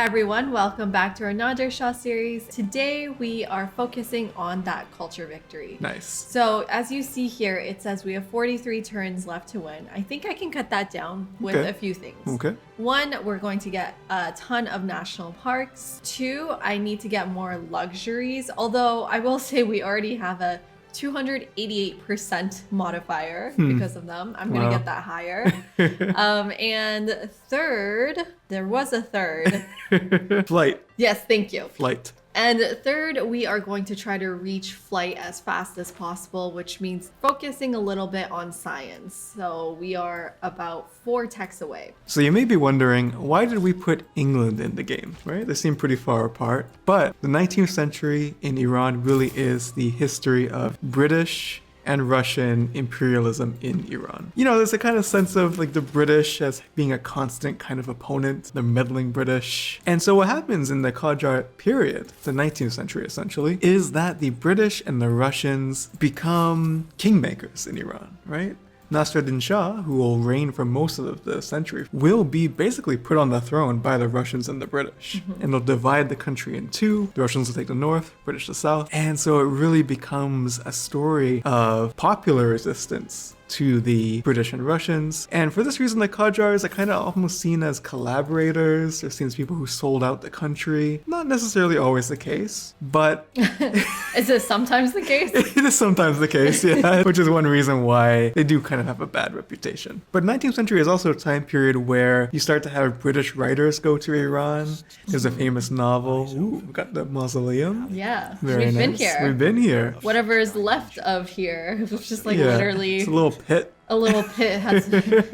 everyone, welcome back to our Nader Shah series. Today we are focusing on that culture victory. Nice. So as you see here, it says we have 43 turns left to win. I think I can cut that down with a few things. Okay. One, we're going to get a ton of national parks. Two, I need to get more luxuries, although I will say we already have a 288% modifier because of them. I'm gonna get that higher. And third, there was a third. Flight. Yes, thank you. Flight. And third, we are going to try to reach flight as fast as possible, which means focusing a little bit on science. So we are about 4 techs away. So you may be wondering, why did we put England in the game, right? They seem pretty far apart. But the 19th century in Iran really is the history of British and Russian imperialism in Iran. You know, there's a kind of sense of like the British as being a constant kind of opponent, the meddling British. And so what happens in the Qajar period, the 19th century essentially, is that the British and the Russians become kingmakers in Iran, right? Nasir Shah, who will reign for most of the century, will be basically put on the throne by the Russians and the British. And they'll divide the country in two. The Russians will take the north, British the south. And so it really becomes a story of popular resistance to the British and Russians. And for this reason, the Qajars are kind of almost seen as collaborators. They're seen as people who sold out the country. Not necessarily always the case, but... Is it sometimes the case? It is sometimes the case, yeah. Which is one reason why they do kind of have a bad reputation. But 19th century is also a time period where you start to have British writers go to Iran. There's a famous novel. Ooh, we got the mausoleum. Yeah, Very we've nice. been here. We've been here. Whatever is left of here, it's just like Yeah. literally... It's a little pit. A little pit has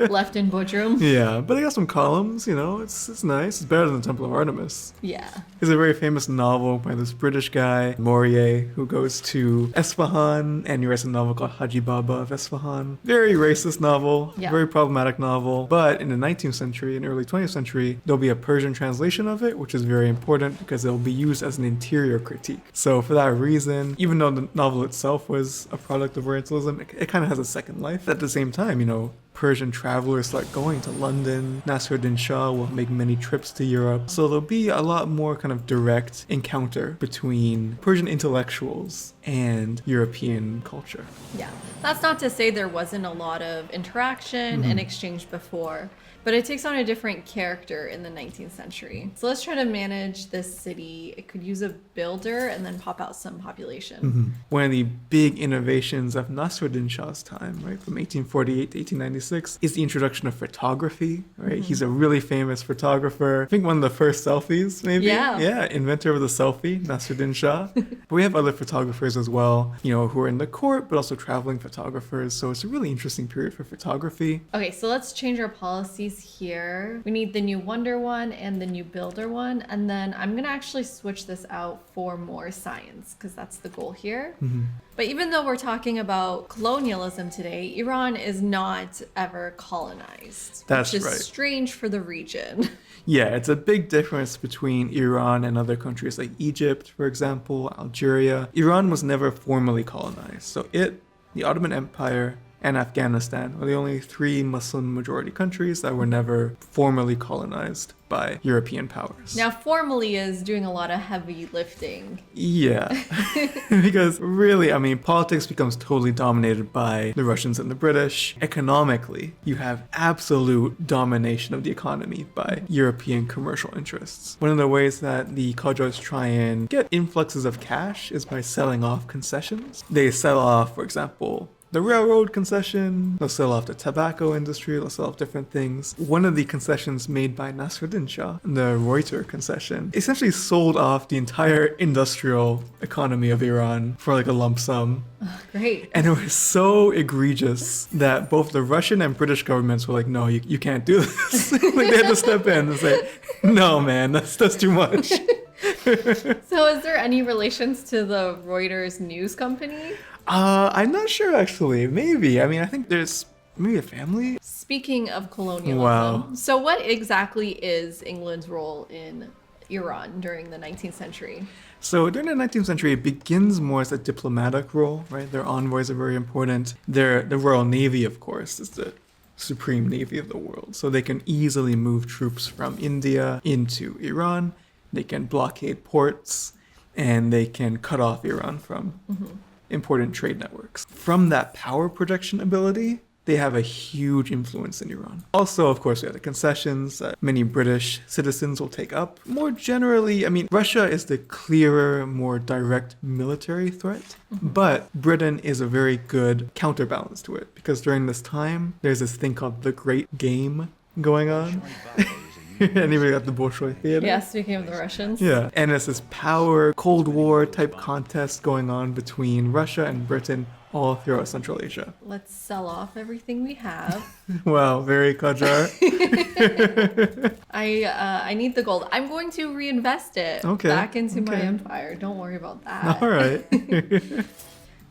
left in Bodrum. Yeah, but they got some columns, you know, it's nice. It's better than the Temple of Artemis. Yeah. It's a very famous novel by this British guy, Maurier, who goes to Esfahan and he writes a novel called Haji Baba of Esfahan. Very racist novel, very problematic novel. But in the 19th century and early 20th century, there'll be a Persian translation of it, which is very important because it'll be used as an interior critique. So for that reason, even though the novel itself was a product of Orientalism, it kind of has a second life. At the same time, you know, Persian travelers start going to London. Nasir Shah will make many trips to Europe. So there'll be a lot more kind of direct encounter between Persian intellectuals and European culture. Yeah. That's not to say there wasn't a lot of interaction and exchange before, but it takes on a different character in the 19th century. So let's try to manage this city. It could use a builder and then pop out some population. One of the big innovations of Nasir Shah's time, right, from 1848 to 1896, is the introduction of photography, right? He's a really famous photographer. I think one of the first selfies, maybe? Yeah, inventor of the selfie, Nasir Shah. But we have other photographers as well, you know, who are in the court, but also traveling photographers. So it's a really interesting period for photography. Okay, so let's change our policies here. We need the new wonder one and the new builder one, and then I'm gonna actually switch this out for more science because that's the goal here. But even though we're talking about colonialism today, Iran is not ever colonized. That's which is right. strange for the region. Yeah, it's a big difference between Iran and other countries like Egypt, for example, Algeria. Iran was never formally colonized. So the Ottoman Empire, and Afghanistan are the only 3 Muslim majority countries that were never formally colonized by European powers. Now, formally is doing a lot of heavy lifting. Yeah, because really, I mean, politics becomes totally dominated by the Russians and the British. Economically, you have absolute domination of the economy by European commercial interests. One of the ways that the Qajars try and get influxes of cash is by selling off concessions. They sell off, for example, the railroad concession, they'll sell off the tobacco industry, they'll sell off different things. One of the concessions made by Nasir Shah, the Reuter concession, essentially sold off the entire industrial economy of Iran for like a lump sum. Great. And it was so egregious that both the Russian and British governments were like, no, you can't do this. Like they had to step in and say, no, man, that's too much. So is there any relations to the Reuters news company? I'm not sure actually. Maybe. I mean, I think there's maybe a family. Speaking of colonialism, Wow. So what exactly is England's role in Iran during the 19th century? So during the 19th century, it begins more as a diplomatic role, right? Their envoys are very important. The Royal Navy, of course, is the supreme navy of the world. So they can easily move troops from India into Iran. They can blockade ports, and they can cut off Iran from important trade networks. From that power projection ability, they have a huge influence in Iran. Also, of course, we have the concessions that many British citizens will take up. More generally, I mean, Russia is the clearer, more direct military threat, but Britain is a very good counterbalance to it, because during this time, there's this thing called the Great Game going on. Anybody got the Bolshoi Theater? Yeah, speaking of the Russians. Yeah, and it's this power, Cold War type contest going on between Russia and Britain all throughout Central Asia. Let's sell off everything we have. Wow, very Qajar. I need the gold. I'm going to reinvest it back into my empire. Don't worry about that. All right.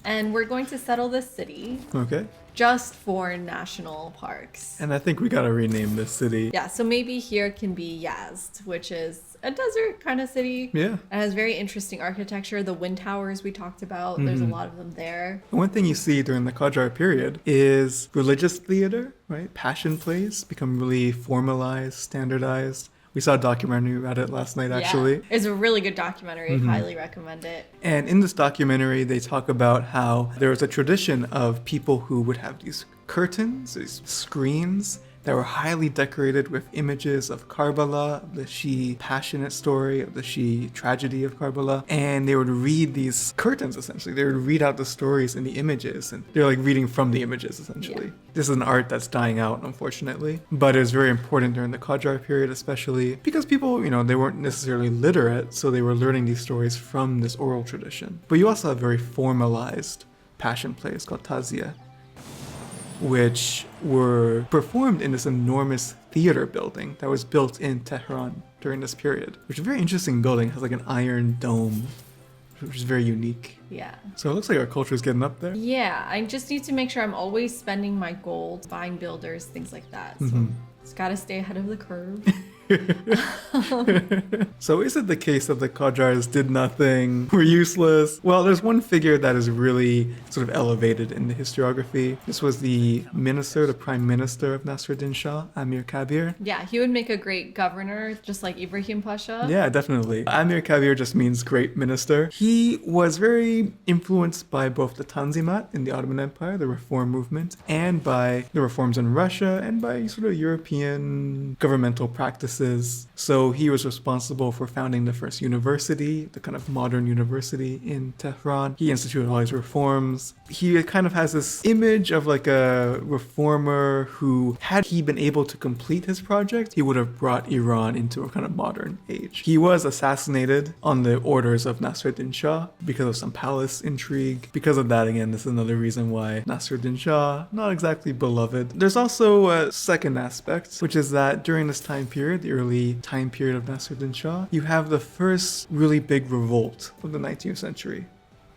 And we're going to settle this city. Okay. Just for national parks. And I think we gotta rename this city. Yeah, so maybe here can be Yazd, which is a desert kind of city. Yeah. It has very interesting architecture. The wind towers we talked about, there's a lot of them there. One thing you see during the Qajar period is religious theater, right? Passion plays become really formalized, standardized. We saw a documentary about it last night, actually. Yeah, it's a really good documentary. I highly recommend it. And in this documentary, they talk about how there was a tradition of people who would have these curtains, these screens that were highly decorated with images of Karbala, of the Shia passionate story, of the Shia tragedy of Karbala. And they would read these curtains, essentially. They would read out the stories in the images. And they're like reading from the images, essentially. Yeah. This is an art that's dying out, unfortunately. But it was very important during the Qajar period, especially because people, you know, they weren't necessarily literate. So they were learning these stories from this oral tradition. But you also have very formalized passion plays called tazia, which were performed in this enormous theater building that was built in Tehran during this period, which is a very interesting building. It has like an iron dome, which is very unique. Yeah. So it looks like our culture is getting up there. Yeah, I just need to make sure I'm always spending my gold, buying builders, things like that. So it's got to stay ahead of the curve. So is it the case that the Qajars did nothing, were useless? Well, there's one figure that is really sort of elevated in the historiography. This was the prime minister of Nasir Shah, Amir Kabir. Yeah, he would make a great governor, just like Ibrahim Pasha. Yeah, definitely. Amir Kabir just means great minister. He was very influenced by both the Tanzimat in the Ottoman Empire, the reform movement, and by the reforms in Russia, and by sort of European governmental practices. So he was responsible for founding the first university, the kind of modern university in Tehran. He instituted all these reforms. He kind of has this image of like a reformer who, had he been able to complete his project, he would have brought Iran into a kind of modern age. He was assassinated on the orders of Nasir Shah because of some palace intrigue. Because of that, again, this is another reason why Nasir Shah, not exactly beloved. There's also a second aspect, which is that during this time period, the early time period of Nasir Shah, you have the first really big revolt of the 19th century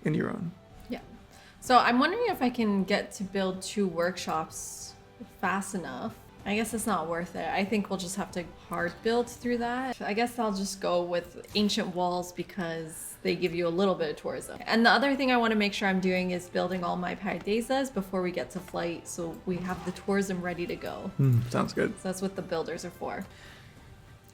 in Iran. Yeah. So I'm wondering if I can get to build 2 workshops fast enough. I guess it's not worth it. I think we'll just have to hard build through that. I guess I'll just go with ancient walls because they give you a little bit of tourism. And the other thing I want to make sure I'm doing is building all my paradisas before we get to flight, so we have the tourism ready to go. Sounds good. So that's what the builders are for.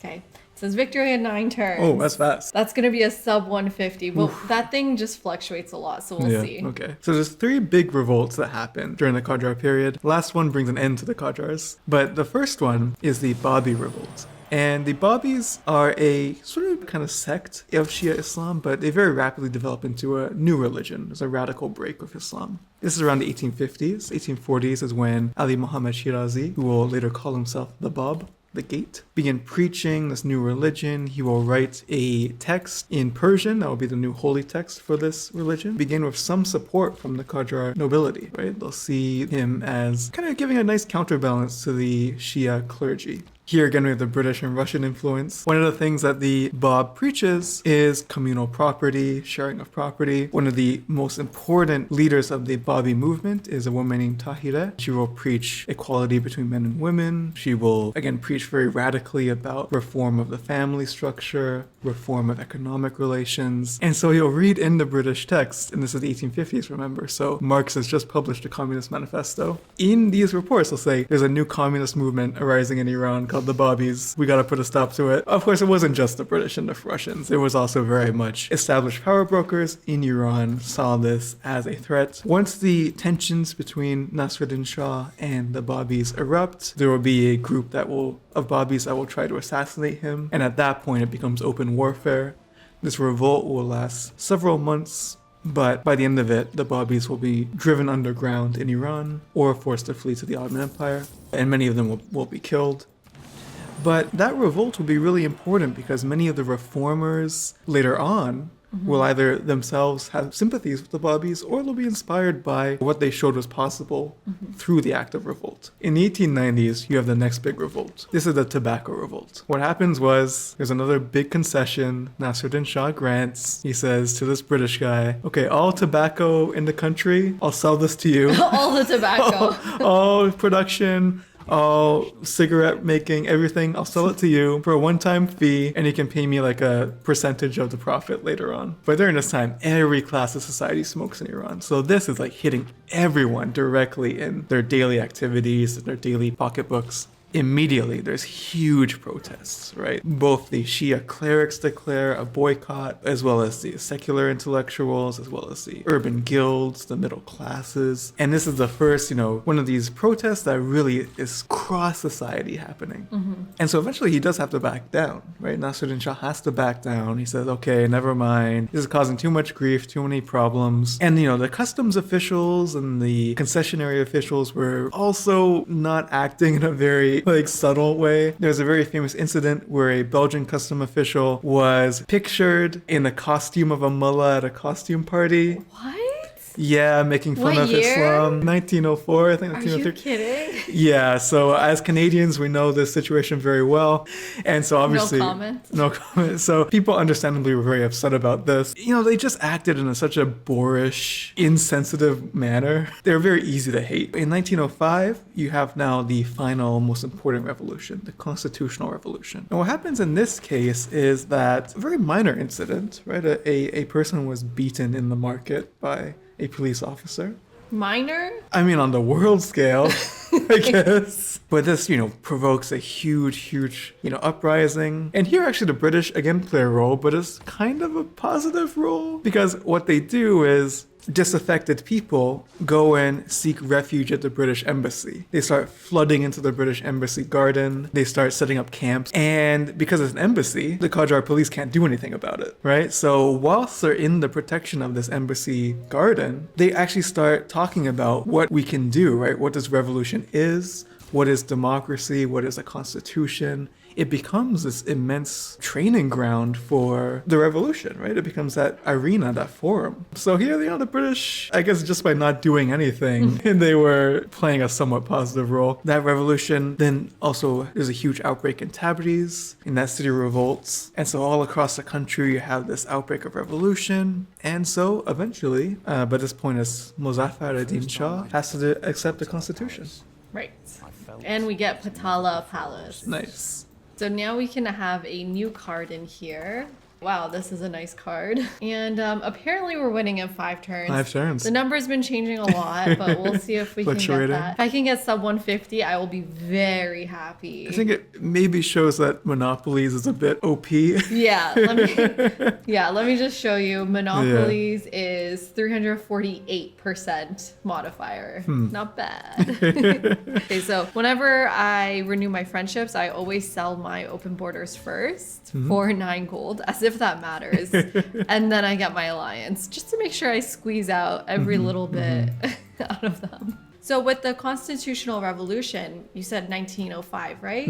Okay, it says victory in 9 turns. Oh, that's fast. That's going to be a sub 150. Well, that thing just fluctuates a lot, so we'll see. Okay. So there's 3 big revolts that happen during the Qajar period. The last one brings an end to the Qajars. But the first one is the Babi revolt. And the Babis are a sort of kind of sect of Shia Islam, but they very rapidly develop into a new religion. There's a radical break with Islam. This is around the 1850s. 1840s is when Ali Muhammad Shirazi, who will later call himself the Bab, the Gate, began preaching this new religion. He will write a text in Persian, that will be the new holy text for this religion, begin with some support from the Qajar nobility, right? They'll see him as kind of giving a nice counterbalance to the Shia clergy. Here again, we have the British and Russian influence. One of the things that the Bab preaches is communal property, sharing of property. One of the most important leaders of the Babi movement is a woman named Tahireh. She will preach equality between men and women. She will, again, preach very radically about reform of the family structure, reform of economic relations. And so you'll read in the British text, and this is the 1850s, remember, so Marx has just published a Communist Manifesto. In these reports, they'll say there's a new communist movement arising in Iran called the Babis. We got to put a stop to it. Of course, it wasn't just the British and the Russians. It was also very much established power brokers in Iran saw this as a threat. Once the tensions between Nasruddin Shah and the Babis erupt, there will be a group of Babis that will try to assassinate him. And at that point, it becomes open warfare. This revolt will last several months. But by the end of it, the Babis will be driven underground in Iran or forced to flee to the Ottoman Empire, and many of them will be killed. But that revolt will be really important because many of the reformers later on will either themselves have sympathies with the Babis or they'll be inspired by what they showed was possible through the act of revolt. In the 1890s, you have the next big revolt. This is the tobacco revolt. What happens was there's another big concession Nasruddin Shah grants. He says to this British guy, okay, all tobacco in the country, I'll sell this to you. All the tobacco. all production, all cigarette making, everything, I'll sell it to you for a one-time fee, and you can pay me like a percentage of the profit later on. But during this time, every class of society smokes in Iran. So this is like hitting everyone directly in their daily activities, their daily pocketbooks. Immediately, there's huge protests, right? Both the Shia clerics declare a boycott, as well as the secular intellectuals, as well as the urban guilds, the middle classes. And this is the first, one of these protests that really is cross society happening. And so eventually he does have to back down, right? Nasruddin Shah has to back down. He says, okay, never mind. This is causing too much grief, too many problems. And, the customs officials and the concessionary officials were also not acting in a very subtle way. There's a very famous incident where a Belgian custom official was pictured in the costume of a mullah at a costume party. What? Yeah, making fun of Islam. 1904, I think. Are you kidding? Yeah, so as Canadians, we know this situation very well. And so obviously... No comment. So people understandably were very upset about this. They just acted in such a boorish, insensitive manner. They're very easy to hate. In 1905, you have now the final, most important revolution, the Constitutional Revolution. And what happens in this case is that a very minor incident, right? A person was beaten in the market by a police officer. Minor? I mean, on the world scale, I guess. But this, provokes a huge, uprising. And here, actually, the British, again, play a role, but it's kind of a positive role. Because what they do is disaffected people go and seek refuge at the British embassy. They start flooding into the British embassy garden. They start setting up camps. And because it's an embassy, the Qajar police can't do anything about it, right? So whilst they're in the protection of this embassy garden, they actually start talking about what we can do, right? What this revolution is, what is democracy, what is a constitution. It becomes this immense training ground for the revolution, right? It becomes that arena, that forum. So here, the British, I guess just by not doing anything, they were playing a somewhat positive role. That revolution, then also there's a huge outbreak in Tabriz, in that city revolts. And so all across the country, you have this outbreak of revolution. And so eventually, by this point, as Muzaffar ad-Din Shah has to accept the constitution. Right. And we get Patala Palace. Nice. So now we can have a new card in here. Wow, this is a nice card. And apparently we're winning in 5 turns. 5 turns. The number's been changing a lot, but we'll see if we can get that. If I can get sub 150, I will be very happy. I think it maybe shows that Monopolies is a bit OP. Yeah, let me just show you. Monopolies is 348% modifier. Not bad. Okay, so whenever I renew my friendships, I always sell my open borders first for 9 gold, as if that matters. And then I get my alliance, just to make sure I squeeze out every little bit out of them. So with the Constitutional Revolution, you said 1905, right?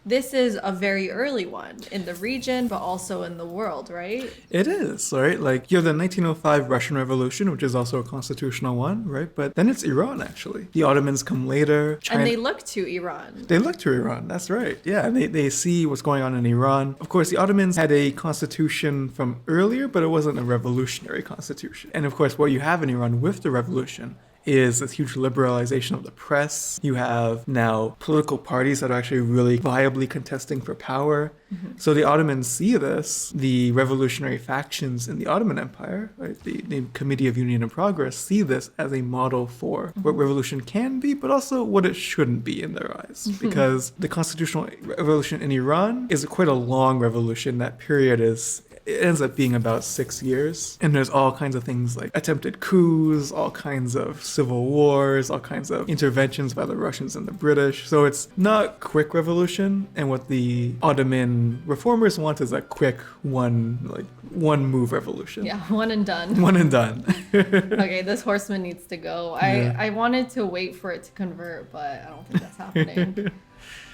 this is a very early one in the region, but also in the world, right? It is, right? Like, you have the 1905 Russian Revolution, which is also a constitutional one, right? But then it's Iran, actually. The Ottomans come later. China... And they look to Iran. They look to Iran, that's right. Yeah, and they see what's going on in Iran. Of course, the Ottomans had a constitution from earlier, but it wasn't a revolutionary constitution. And of course, what you have in Iran with the revolution is this huge liberalization of the press. You have now political parties that are actually really viably contesting for power. So the Ottomans see this, the revolutionary factions in the Ottoman Empire, right, the Committee of Union and Progress, see this as a model for what revolution can be, but also what it shouldn't be in their eyes. Because the constitutional revolution in Iran is quite a long revolution. That period it ends up being about 6 years. And there's all kinds of things like attempted coups, all kinds of civil wars, all kinds of interventions by the Russians and the British. So it's not quick revolution. And what the Ottoman reformers want is a quick one move revolution. Yeah, one and done. One and done. Okay, this horseman needs to go. I wanted to wait for it to convert, but I don't think that's happening.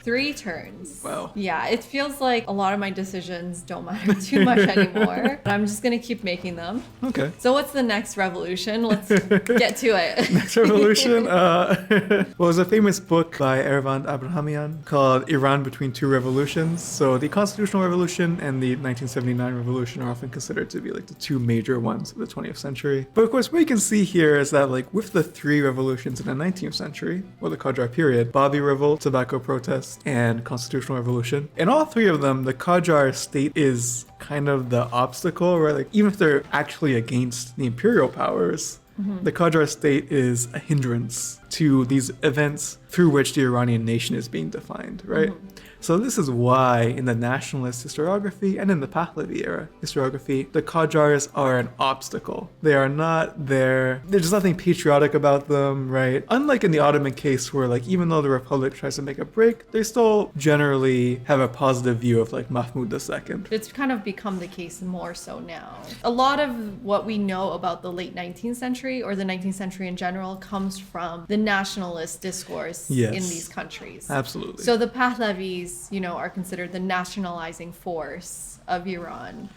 3 turns. Wow. Yeah, it feels like a lot of my decisions don't matter too much anymore. But I'm just going to keep making them. Okay. So what's the next revolution? Let's get to it. Next revolution? Well, there's a famous book by Ervand Abrahamian called Iran Between Two Revolutions. So the Constitutional Revolution and the 1979 Revolution are often considered to be like the 2 major ones of the 20th century. But of course, what you can see here is that like with the 3 revolutions in the 19th century, or the Qajar period, Babi Revolt, tobacco protests, and constitutional revolution. In all 3 of them, the Qajar state is kind of the obstacle, right? Like even if they're actually against the imperial powers, the Qajar state is a hindrance to these events through which the Iranian nation is being defined, right? So this is why in the nationalist historiography and in the Pahlavi era historiography, the Qajars are an obstacle. They are not there. There's nothing patriotic about them, right? Unlike in the Ottoman case where like even though the Republic tries to make a break, they still generally have a positive view of like Mahmud II. It's kind of become the case more so now. A lot of what we know about the late 19th century or the 19th century in general comes from the nationalist discourse in these countries. Absolutely. So the Pahlavis, are considered the nationalizing force of Iran.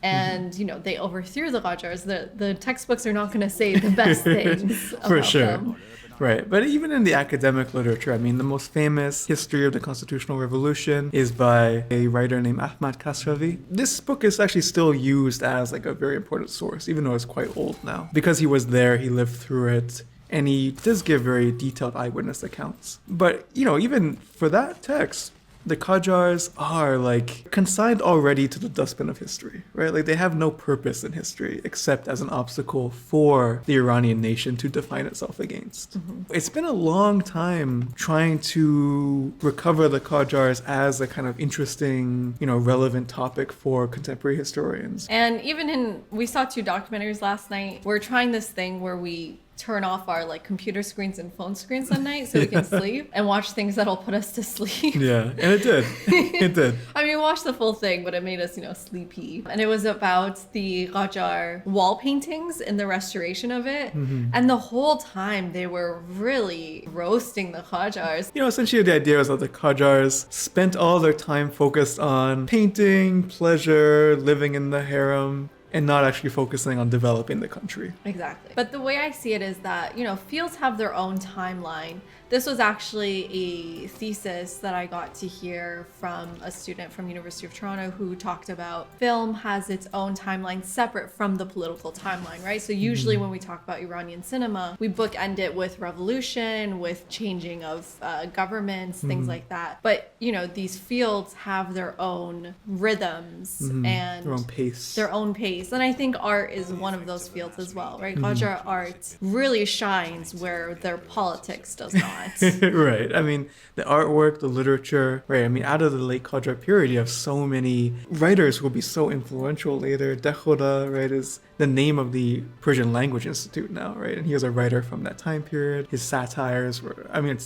And, they overthrew the Qajars. The textbooks are not going to say the best things about For sure. them. Right. But even in the academic literature, I mean, the most famous history of the Constitutional Revolution is by a writer named Ahmad Kasravi. This book is actually still used as like a very important source, even though it's quite old now. Because he was there, he lived through it. And he does give very detailed eyewitness accounts. But, even for that text, the Qajars are like consigned already to the dustbin of history, right? Like they have no purpose in history except as an obstacle for the Iranian nation to define itself against. It's been a long time trying to recover the Qajars as a kind of interesting, relevant topic for contemporary historians. And even we saw 2 documentaries last night. We're trying this thing where we turn off our like computer screens and phone screens at night so we can sleep and watch things that'll put us to sleep. Yeah, and it did. It did. I mean, we watched the full thing, but it made us, sleepy. And it was about the Qajar wall paintings and the restoration of it. And the whole time they were really roasting the Qajars. Essentially the idea was that the Qajars spent all their time focused on painting, pleasure, living in the harem, and not actually focusing on developing the country. Exactly. But the way I see it is that, fields have their own timeline. This was actually a thesis that I got to hear from a student from University of Toronto who talked about film has its own timeline separate from the political timeline, right? So usually when we talk about Iranian cinema, we bookend it with revolution, with changing of governments, things like that. But, these fields have their own rhythms and their own pace. And I think art is one of those fields as well, right? Qajar art really shines where their politics does not. Right. I mean, the artwork, the literature, right? I mean, out of the late Qajar period, you have so many writers who will be so influential later. Dekhoda, right, is the name of the Persian Language Institute now, right? And he was a writer from that time period. His satires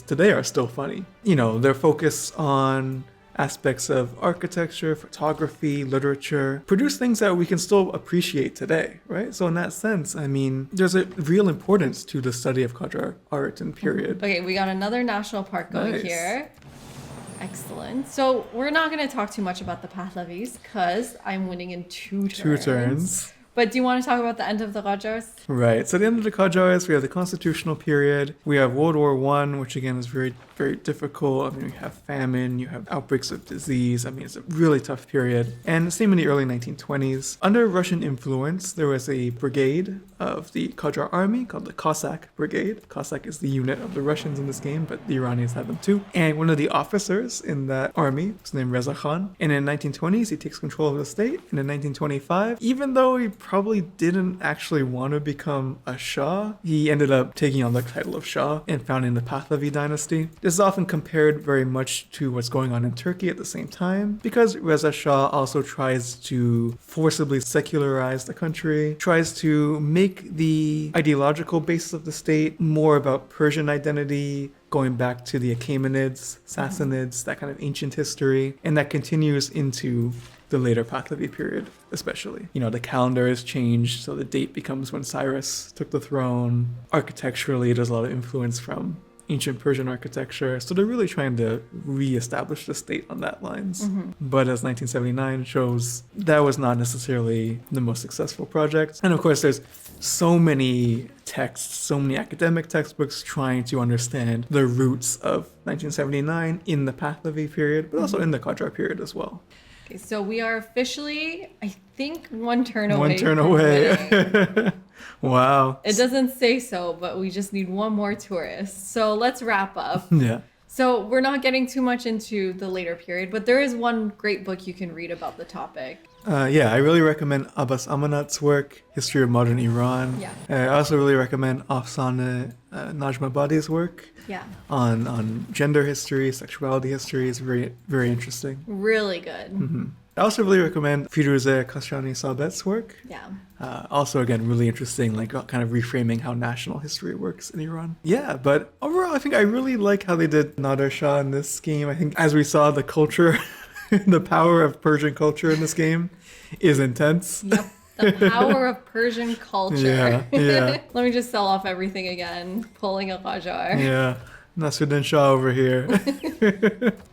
today are still funny. Their focus on aspects of architecture, photography, literature, produce things that we can still appreciate today, right? So in that sense, I mean, there's a real importance to the study of Qajar art and period. Okay, we got another national park going Nice. here. Excellent. So we're not going to talk too much about the Pahlavis because I'm winning in two turns. But do you want to talk about the end of the Qajars? Right. So at the end of the Qajars, we have the constitutional period. We have World War I, which again is very, very difficult. I mean, you have famine, you have outbreaks of disease. I mean, it's a really tough period. And the same in the early 1920s. Under Russian influence, there was a brigade of the Qajar army called the Cossack Brigade. Cossack is the unit of the Russians in this game, but the Iranians had them too. And one of the officers in that army was named Reza Khan. And in the 1920s, he takes control of the state. And in 1925, even though he probably didn't actually want to become a Shah, he ended up taking on the title of Shah and founding the Pahlavi dynasty. This is often compared very much to what's going on in Turkey at the same time, because Reza Shah also tries to forcibly secularize the country, tries to make the ideological basis of the state more about Persian identity, going back to the Achaemenids, Sassanids, that kind of ancient history, and that continues into the later Pahlavi period, especially. You know, the calendar has changed, so the date becomes when Cyrus took the throne. Architecturally, there's a lot of influence from ancient Persian architecture, so they're really trying to re-establish the state on that lines. But as 1979 shows, that was not necessarily the most successful project. And of course, there's so many texts, so many academic textbooks trying to understand the roots of 1979 in the Pahlavi period, but also in the Qajar period as well. Okay, so we are officially, I think, one turn away. One turn away. Wow. It doesn't say so, but we just need one more tourist. So let's wrap up. Yeah. So we're not getting too much into the later period, but there is one great book you can read about the topic. Yeah, I really recommend Abbas Amanat's work, History of Modern Iran. Yeah. I also really recommend Afsaneh Najmabadi's work on gender history, sexuality history. It's very, very interesting. Really good. I also really recommend Firuzeh Kashani Sabet's work. Yeah. Also, again, really interesting, like kind of reframing how national history works in Iran. Yeah, but overall, I think I really like how they did Nader Shah in this game. I think as we saw, the culture, the power of Persian culture in this game is intense. Yep. The power of Persian culture. Yeah. Let me just sell off everything again. Pulling a Qajar. Yeah. Nasir Shah over here.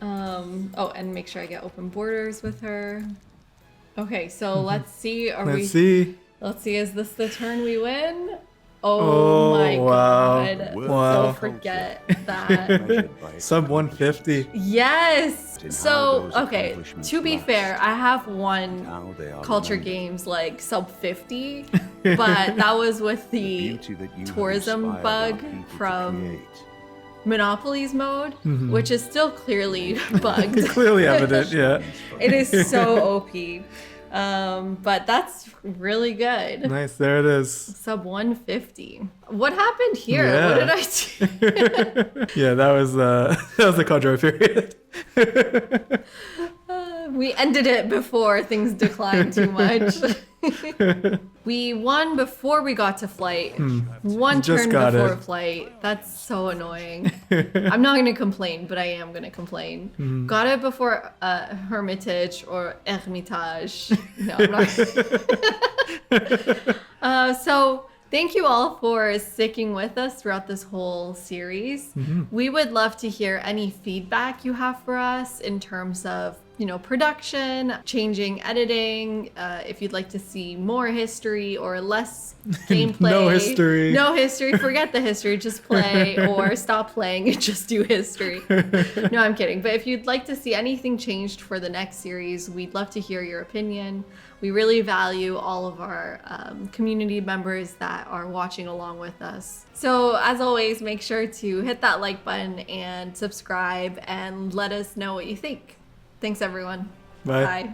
Oh, and make sure I get open borders with her. Okay, so let's see. Let's see. Let's see. Is this the turn we win? Oh my God. Wow. So forget that. Sub 150. Yes. So, okay, to be fair, I have won culture games like sub 50, but that was with the tourism bug from Monopoly's mode, which is still clearly bugged. Clearly evident, yeah. It is so OP. But that's really good. Nice, there it is. Sub 150. What happened here? Yeah. What did I do? Yeah, that was the Qajar period. We ended it before things declined too much. We won before we got to flight. One turn before flight. That's so annoying. I'm not going to complain, but I am going to complain. Got it before Hermitage or Hermitage. No, I'm not. So thank you all for sticking with us throughout this whole series. We would love to hear any feedback you have for us in terms of production, changing editing, if you'd like to see more history or less gameplay. No history, forget the history, just play or stop playing and just do history. No, I'm kidding. But if you'd like to see anything changed for the next series, we'd love to hear your opinion. We really value all of our community members that are watching along with us. So as always, make sure to hit that like button and subscribe and let us know what you think. Thanks, everyone. Bye. Bye.